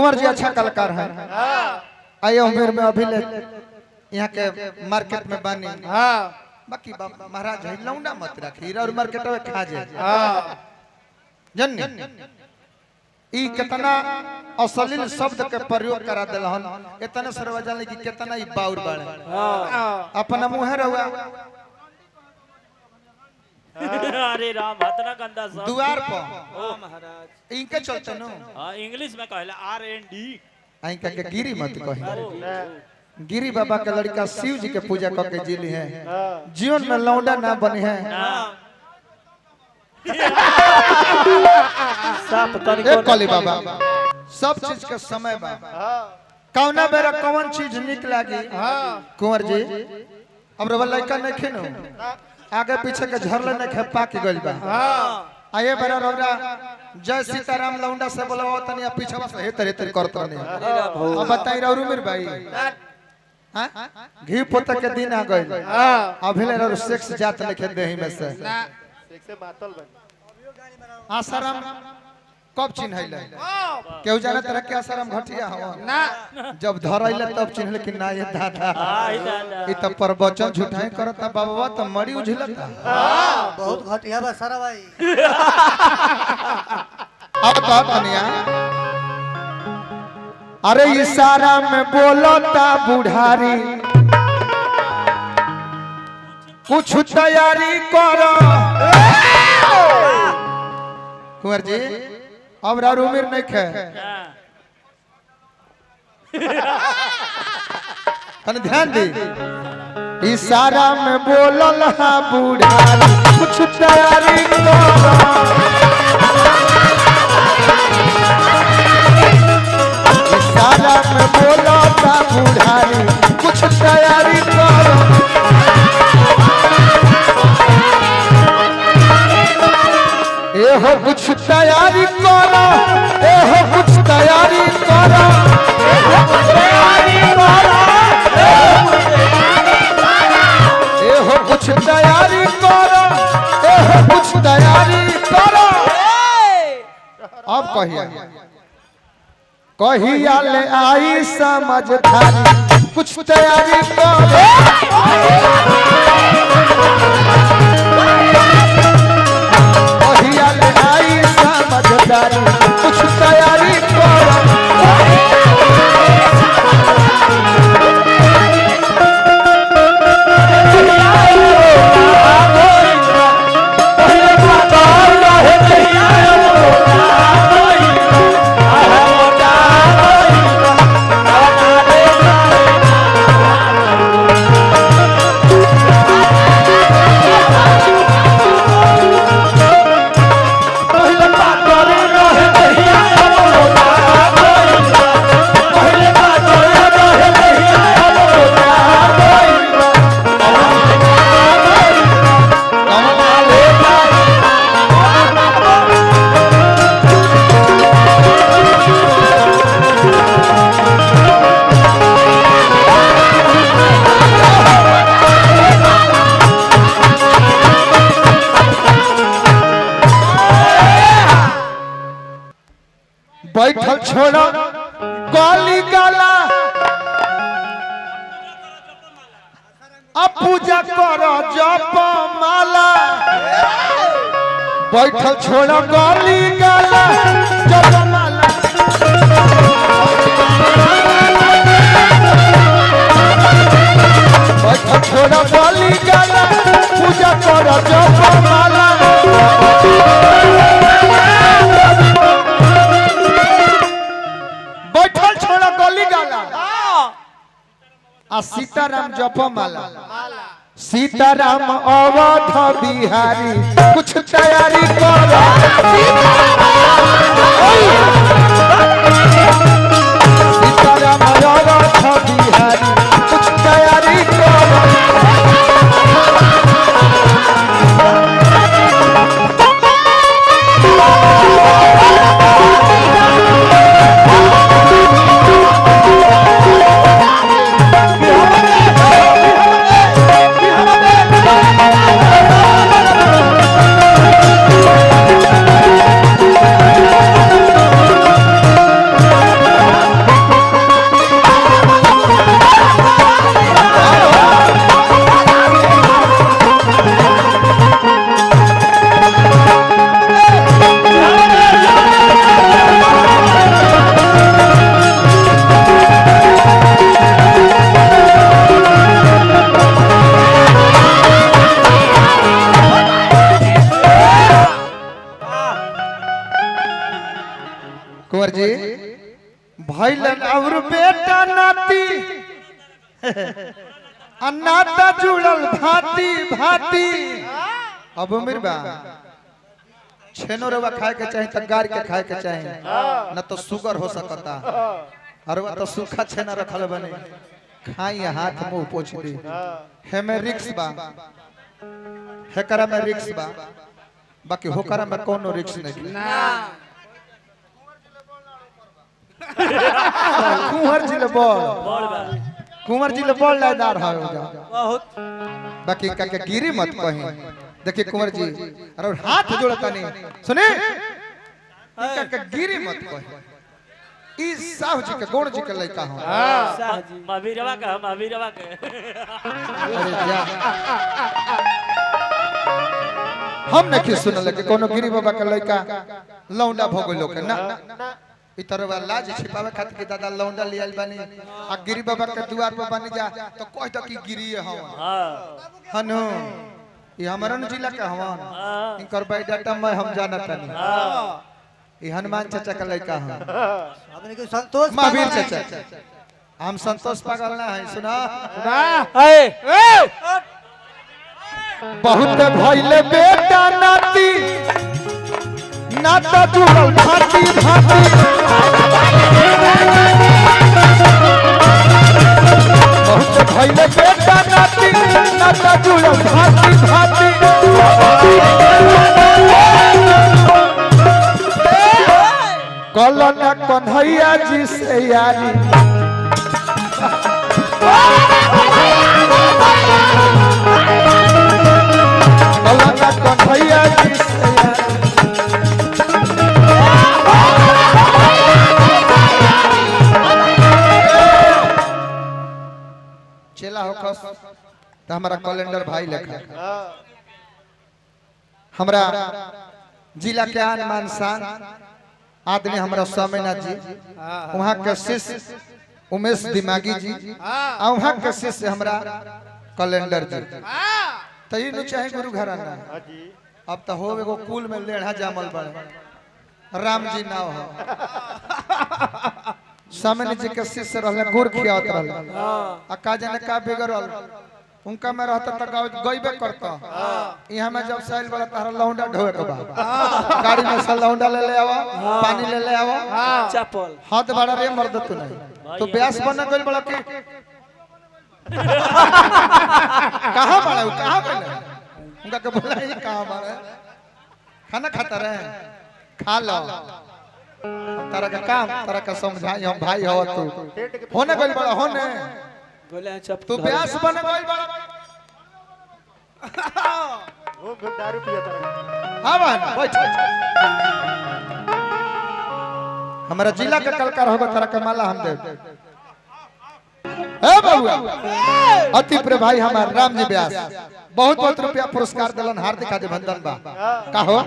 कुंवर जी अच्छा कलाकार है। आइए उम्र में अभी ले यहाँ के मार्केट में बनी। बाकी महाराज है लौंडा मत रखी और मार्केट में खा जाए जन्नी ई कितना अश्लील शब्द के प्रयोग करा दिलहन इतने सर्वजन की कितना ई बाउर बाड़े अपना मुंह रहुआ अरे राम इतना गंदा शब्द द्वार पर ओ महाराज इनके चलते नो हां इंग्लिश में कहला R&D इनका के गिरी मत कही। गिरी बाबा के लड़का शिव जी के पूजा करके जीली है जीवन में लौंडा ना बने हैं साफ तरीको कली बाबा सब चीज के समय बा कौना बेरा कौन चीज निक लागी कुंवर जी अब रवा लड़का नहीं खेनो आगे पीछे के झरले ने खेपा के गइल बा आए बेरा रौरा जय सीताराम लौंडा से बोलवा तनी पीछे से हे तरे तरे करत नहीं अब बताई रौरू मेरे भाई हां घी पोता के दिन आ गइल अभी ले रौरू सेक्स जात ने खेत देही में से सेक्स से मातल बन आसाराम कब चिन्हैले केहू जाने तरह के आसाराम घटिया हवा ना जब धरैले तब चिन्हले कि ना ये दादा ई त प्रवचन झूठाई करता बाबा त मड़ी उझलता बहुत घटिया बा सारा भाई अब तो कन्या अरे इशारा में बोलता बुढ़ारी कुछ तैयारी करो कुंवर जी अब रार उम्र नहीं खे कन ध्यान दी इशारा में बोलल हा बुढ़ारी कुछ तैयारी करो इशारा में बोलता बुढ़ारी कुछ तैयारी करो एहो कुछ तैयारी करो एहो कुछ तैयारी करो एहो कुछ तैयारी करो एहो कुछ तैयारी करो एहो कुछ तैयारी करो अब कहिया ले आई समझदारी कुछ तैयारी करो समझदारी कुछ तैयारी करो बैठल छोड़ा गाली गाला अब पूजा करो जप माला बैठल छोड़ा गाली गाला जप माला बैठल छोड़ा गाली गाला पूजा करो जप माला बैठल छोड़ा गली गाला आ सीताराम जपमाला सीताराम अवध बिहारी कुछ तैयारी करो सीताराम अवध बिहारी कुछ तैयारी करो अन्नाता जुड़ल भांति भांति अब उम्र बा छेनो रवा खाए के चाहे त गार के खाए के चाहे न तो शुगर हो सकता और वह तो सूखा छेना रखल बने खाई हाथ मुंह पोछ दी हे में रिक्स बा हेकरा में रिक्स बा बाकी होकरा में कोनो रिक्स नहीं कुंवर जिले बोल बड़ बा कुंवर जिले बोल लायदार है बहुत बाकी का के गिरी मत कहीं देखिए कुंवर जी अरे हाथ जोड़ता नहीं सुने का के गिरी मत कहीं ई साहु जी के गौड़ जी के लड़का हो शाह जी महावीरवा का अरे जा हम नहीं सुनल कि कोनो गिरी बाबा के लड़का लौंडा भोगलो के ना ई तरह लाज छिपावे खातिर के दादा लौंडा लियल बानी आ गिरी बाबा के द्वार पर बनी जा तो कह दो कि गिरी हो हां हनु ई हमरन जिला के हवन इनकर बायोडाटा में हम जानत नहीं हां ई हनुमान चाचा का लड़का है हमने के संतोष महावीर चाचा हम संतोष पागल ना है सुना बहुत भइले बेटा नाती नाता जुड़ल भांति भांति बहुत भइले बेटा नाती नाता जुड़ल भांति भांति कलन कन्हैया जी से यारी कलन कन्हैया जी से यारी चला हो खस तो हमारा कैलेंडर भाई लेखा हमरा जिला के आन मान शान आदमी हमारा स्वामीनाथ जी वहाँ के शिष्य उमेश दिमागी जी और वहाँ के शिष्य हमारा कैलेंडर जी तो ये नहीं चाहे गुरु घराना अब तो हो एगो कुल में लेढ़ा जामल बड़े राम जी नाव हो स्वामी जी के शिष्य रहले गुड़ खियावत रहले आ का जाने का बिगड़ल उनका में रहता तो गईबे करता यहाँ में जब साइल वाला तारा लौंडा ढोए के बा गाड़ी में से लौंडा ले आवा पानी ले आवा चप्पल हाथ बड़ा रे मर्द तू नहीं तो ब्यास बना गइल बड़ा के कहां बड़ा कहां बना उनका के बोला ये कहां बड़ा खाना खाता रहे खा लो तारा का काम तारा का समझाई हम भाई हो तू होने गइल बड़ा होने बोले हैं चप्पल तू ब्यास बना गइल बड़ा वो दारू पिया था हां बहन बैठ हमारा जिला का कलकार होगा तारा का माला हम दे ए बबुआ अति प्रिय भाई हमार राम जी व्यास बहुत बहुत रुपया पुरस्कार दिलन हार्दिक अभिनंदन बा कहो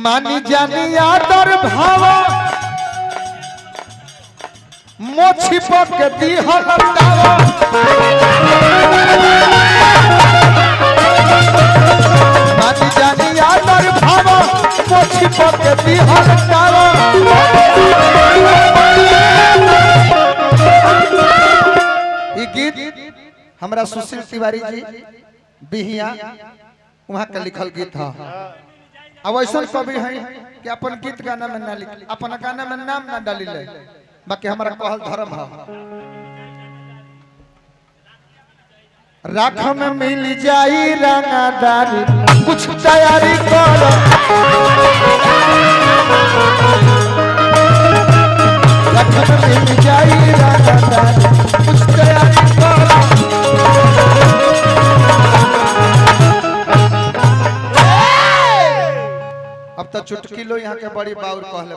मानी जानी आदर भाव मोछी पक दी हलतावा मानी जानी आदर भाव मोछी पक दी हलतावा ये गीत हमरा सुशील तिवारी जी बिहिया वहाँ का लिखल गीत है अब ऐसा कवि है कि अपन गीत गाना में ना लिख अपन गाना में नाम ना डाली ले बाकी हमारा कहल धर्म है राख में मिल जाई रंगदारी कुछ तैयारी करो राख में मिल जाई रंगदारी कुछ तैयारी करो अब तो चुटकी लो यहाँ के बड़ी बाउर कहले